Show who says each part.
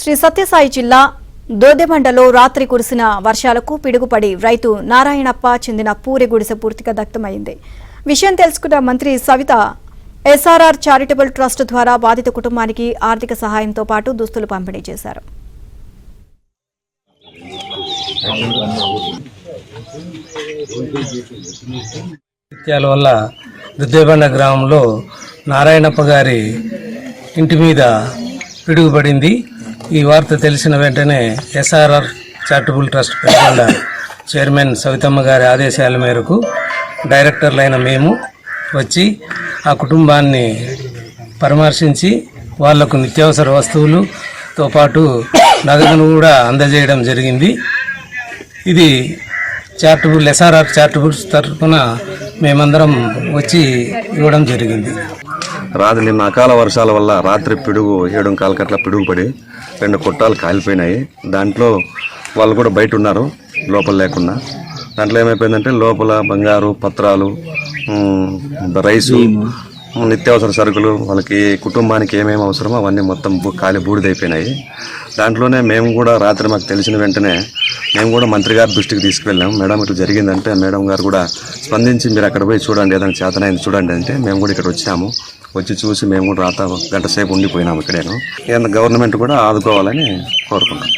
Speaker 1: శ్రీ సత్యసాయి జిల్లా దోదెబండలో రాత్రి కురిసిన వర్షాలకు పిడుగుపడి రైతు నారాయణప్ప చెందిన పూరి గుడిసె పూర్తిగా దగ్ధమైంది. విషయం తెలుసుకున్న మంత్రి సవిత ఎస్ఆర్ఆర్ చారిటబుల్ ట్రస్ట్ ద్వారా బాధిత కుటుంబానికి ఆర్థిక సహాయంతో పాటు దుస్తులు పంపిణీ చేశారు.
Speaker 2: వల్ల దోదెబండ గ్రామంలో నారాయణప్ప గారి ఇంటి మీద పిడుగుపడింది. ఈ వార్త తెలిసిన వెంటనే SRR charitable trust Peddakonda chairman Savitamma గారి ఆదేశాల మేరకు డైరెక్టర్లైన మేము వచ్చి ఆ కుటుంబాన్ని పరామర్శించి వాళ్లకు నిత్యావసర వస్తువులతో పాటు నగదును కూడా అందజేయడం జరిగింది. ఇది ఎస్ఆర్ఆర్ చారిటబుల్ తరఫున మేమందరం వచ్చి ఇవ్వడం జరిగింది.
Speaker 3: నిన్న అకాల వర్షాల వల్ల రాత్రి పిడుగు 7:15 పిడుగు పడి 2 కొట్టాలు కాలిపోయినాయి. దాంట్లో వాళ్ళు కూడా బయట ఉన్నారు, లోపల లేకుండా. దాంట్లో ఏమైపోయిందంటే లోపల బంగారు, పత్రాలు, రైసు, నిత్యావసర సరుకులు, వాళ్ళకి కుటుంబానికి ఏమేమి అవసరమో అవన్నీ మొత్తం బూడిదైపోయినాయి. దాంట్లోనే మేము కూడా రాత్రి మాకు తెలిసిన వెంటనే మేము కూడా మంత్రి గారి దృష్టికి తీసుకువెళ్ళాం. మేడం ఇట్లా జరిగిందంటే మేడం గారు కూడా స్పందించి మీరు అక్కడ పోయి చూడండి, ఏదైనా చేతనైంది చూడండి అంటే మేము కూడా ఇక్కడ వచ్చాము. వచ్చి చూసి మేము కూడా రాత గంట సేపు ఉండిపోయినాము ఇక్కడేను. గవర్నమెంట్ కూడా ఆదుకోవాలని కోరుకుంటాం.